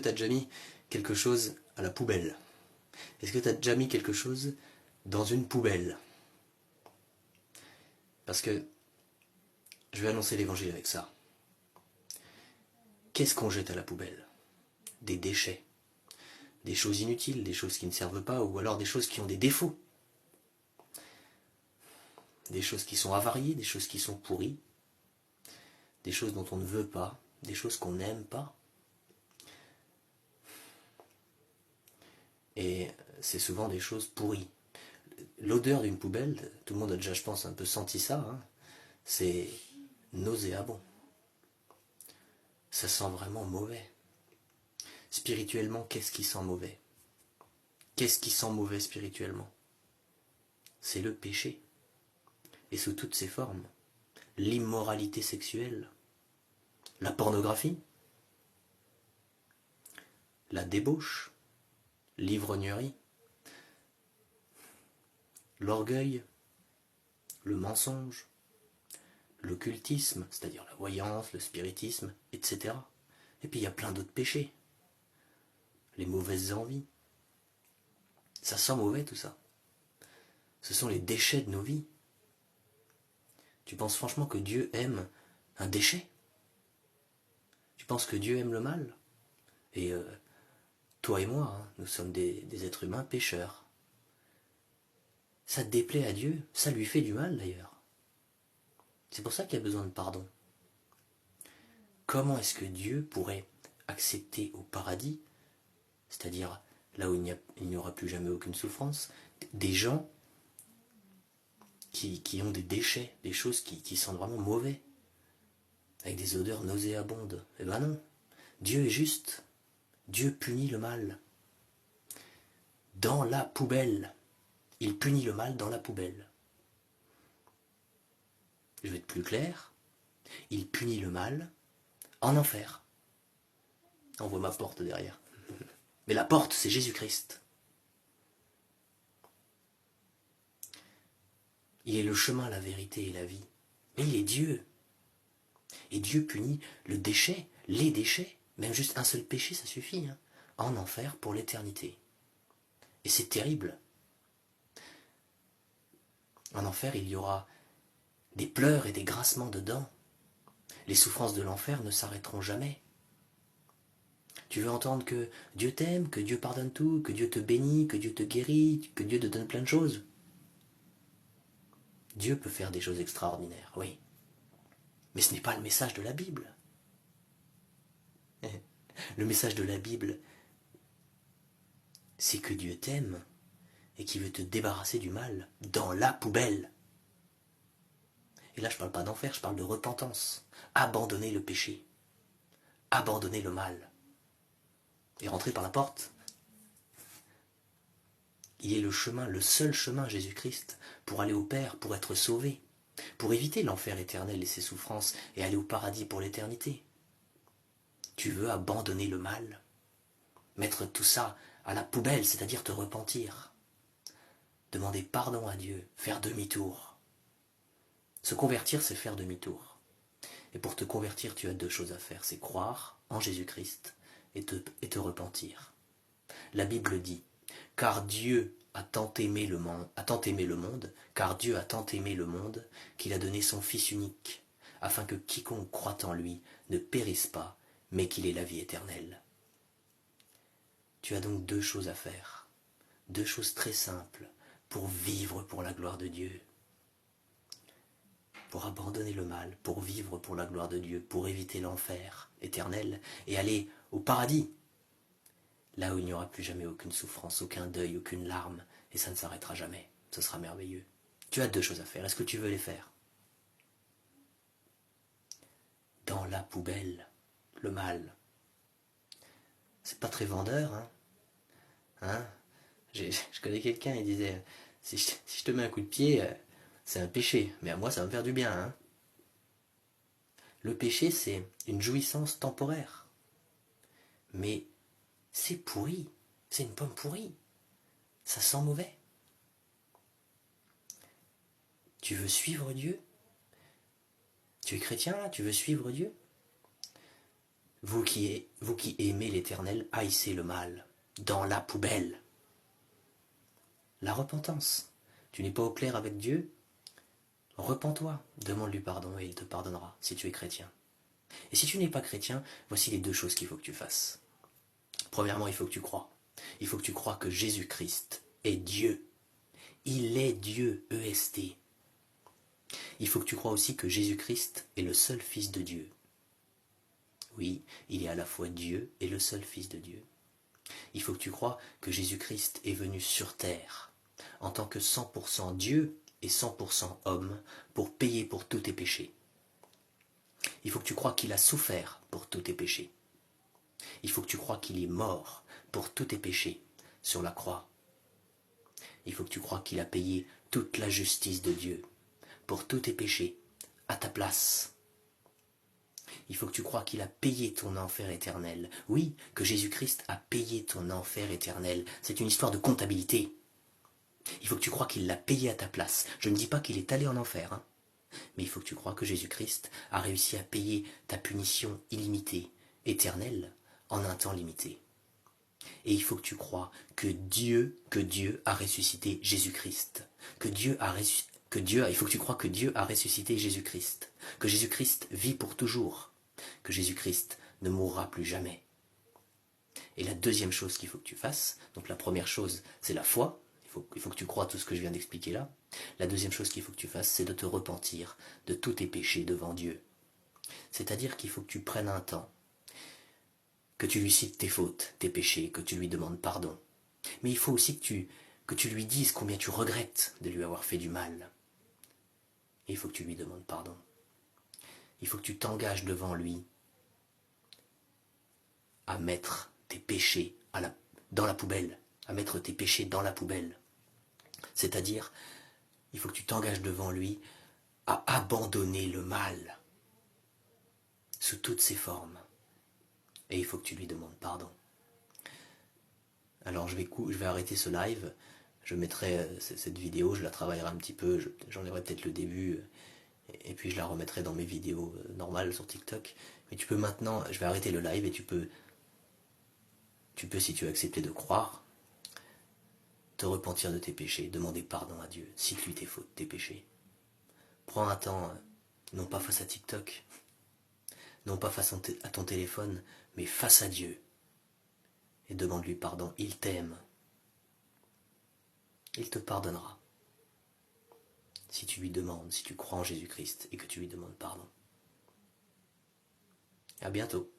Tu as déjà mis quelque chose à la poubelle? Est-ce que tu as déjà mis quelque chose dans une poubelle? Parce que je vais annoncer l'évangile avec ça. Qu'est-ce qu'on jette à la poubelle? Des déchets. Des choses inutiles, des choses qui ne servent pas, ou alors des choses qui ont des défauts. Des choses qui sont avariées, des choses qui sont pourries. Des choses dont on ne veut pas, des choses qu'on n'aime pas. Et c'est souvent des choses pourries. L'odeur d'une poubelle, tout le monde a déjà, je pense, un peu senti ça, hein, c'est nauséabond. Ça sent vraiment mauvais. Spirituellement, qu'est-ce qui sent mauvais? Qu'est-ce qui sent mauvais spirituellement? C'est le péché. Et sous toutes ses formes. L'immoralité sexuelle, la pornographie, la débauche, l'ivrognerie, l'orgueil, le mensonge, l'occultisme, c'est-à-dire la voyance, le spiritisme, etc. Et puis il y a plein d'autres péchés. Les mauvaises envies. Ça sent mauvais tout ça. Ce sont les déchets de nos vies. Tu penses franchement que Dieu aime un déchet? Tu penses que Dieu aime le mal? Et toi et moi, hein, nous sommes des êtres humains pécheurs. Ça te déplaît à Dieu, ça lui fait du mal d'ailleurs. C'est pour ça qu'il y a besoin de pardon. Comment est-ce que Dieu pourrait accepter au paradis, c'est-à-dire là où il n'y aura plus jamais aucune souffrance, des gens qui ont des déchets, des choses qui sentent vraiment mauvais, avec des odeurs nauséabondes? Eh ben non, Dieu est juste, Dieu punit le mal. Dans la poubelle. Il punit le mal dans la poubelle. Je vais être plus clair, il punit le mal en enfer. On voit ma porte derrière. Mais la porte, c'est Jésus-Christ. Il est le chemin, la vérité et la vie. Mais il est Dieu. Et Dieu punit le déchet, les déchets, même juste un seul péché, ça suffit, hein, en enfer pour l'éternité. Et c'est terrible. En enfer, il y aura des pleurs et des grincements de dents. Les souffrances de l'enfer ne s'arrêteront jamais. Tu veux entendre que Dieu t'aime, que Dieu pardonne tout, que Dieu te bénit, que Dieu te guérit, que Dieu te donne plein de choses? Dieu peut faire des choses extraordinaires, oui. Mais ce n'est pas le message de la Bible. Le message de la Bible, c'est que Dieu t'aime et qu'il veut te débarrasser du mal dans la poubelle. Et là, je ne parle pas d'enfer, je parle de repentance. Abandonner le péché. Abandonner le mal. Et rentrer par la porte. Il est le chemin, le seul chemin, Jésus-Christ, pour aller au Père, pour être sauvé, pour éviter l'enfer éternel et ses souffrances, et aller au paradis pour l'éternité. Tu veux abandonner le mal, mettre tout ça à la poubelle, c'est-à-dire te repentir, demander pardon à Dieu, faire demi-tour. Se convertir, c'est faire demi-tour. Et pour te convertir, tu as deux choses à faire, c'est croire en Jésus-Christ et te repentir. La Bible dit, car Dieu a tant aimé le monde, car Dieu a tant aimé le monde, qu'il a donné son Fils unique, afin que quiconque croit en lui ne périsse pas, mais qu'il ait la vie éternelle. Tu as donc deux choses à faire, deux choses très simples, pour vivre pour la gloire de Dieu, pour abandonner le mal, pour vivre pour la gloire de Dieu, pour éviter l'enfer éternel et aller au paradis, là où il n'y aura plus jamais aucune souffrance, aucun deuil, aucune larme, et ça ne s'arrêtera jamais. Ce sera merveilleux. Tu as deux choses à faire. Est-ce que tu veux les faire? Dans la poubelle, le mal. C'est pas très vendeur, hein, je connais quelqu'un, il disait, si je te mets un coup de pied, c'est un péché, mais à moi ça va me faire du bien, hein. Le péché, c'est une jouissance temporaire. Mais c'est pourri, c'est une pomme pourrie. Ça sent mauvais. Tu veux suivre Dieu? Tu es chrétien là? Tu veux suivre Dieu? vous qui aimez l'Éternel, haïssez le mal, dans la poubelle. La repentance. Tu n'es pas au clair avec Dieu? Repens-toi, demande-lui pardon et il te pardonnera si tu es chrétien. Et si tu n'es pas chrétien, voici les 2 choses qu'il faut que tu fasses. Premièrement, il faut que tu crois. Il faut que tu crois que Jésus-Christ est Dieu. Il est Dieu, EST. Il faut que tu crois aussi que Jésus-Christ est le seul Fils de Dieu. Oui, il est à la fois Dieu et le seul Fils de Dieu. Il faut que tu crois que Jésus-Christ est venu sur terre en tant que 100% Dieu et 100% homme pour payer pour tous tes péchés. Il faut que tu crois qu'il a souffert pour tous tes péchés. Il faut que tu crois qu'il est mort pour tous tes péchés sur la croix. Il faut que tu crois qu'il a payé toute la justice de Dieu pour tous tes péchés à ta place. Il faut que tu crois qu'il a payé ton enfer éternel. Oui, que Jésus-Christ a payé ton enfer éternel. C'est une histoire de comptabilité. Il faut que tu crois qu'il l'a payé à ta place. Je ne dis pas qu'il est allé en enfer, hein. Mais il faut que tu crois que Jésus-Christ a réussi à payer ta punition illimitée, éternelle, en un temps limité. Et il faut que tu crois que Dieu a ressuscité Jésus-Christ. Il faut que tu crois que Dieu a ressuscité Jésus-Christ. Que Jésus-Christ vit pour toujours. Que Jésus-Christ ne mourra plus jamais. Et la deuxième chose qu'il faut que tu fasses, donc la première chose, c'est la foi. Il faut que tu crois tout ce que je viens d'expliquer là. La deuxième chose qu'il faut que tu fasses, c'est de te repentir de tous tes péchés devant Dieu. C'est-à-dire qu'il faut que tu prennes un temps, que tu lui cites tes fautes, tes péchés, que tu lui demandes pardon. Mais il faut aussi que tu lui dises combien tu regrettes de lui avoir fait du mal. Et il faut que tu lui demandes pardon. Il faut que tu t'engages devant lui à mettre tes péchés dans la poubelle, à mettre tes péchés dans la poubelle. C'est-à-dire, il faut que tu t'engages devant lui à abandonner le mal sous toutes ses formes. Et il faut que tu lui demandes pardon. Alors je vais arrêter ce live, je mettrai cette vidéo, je la travaillerai un petit peu, j'enlèverai peut-être le début, et puis je la remettrai dans mes vidéos normales sur TikTok. Mais tu peux maintenant, je vais arrêter le live et tu peux, si tu as accepté de croire, te repentir de tes péchés, demander pardon à Dieu, cite-lui tes fautes, tes péchés. Prends un temps, non pas face à TikTok, non pas face à ton téléphone, mais face à Dieu. Et demande-lui pardon, il t'aime. Il te pardonnera. Si tu lui demandes, si tu crois en Jésus-Christ et que tu lui demandes pardon. À bientôt.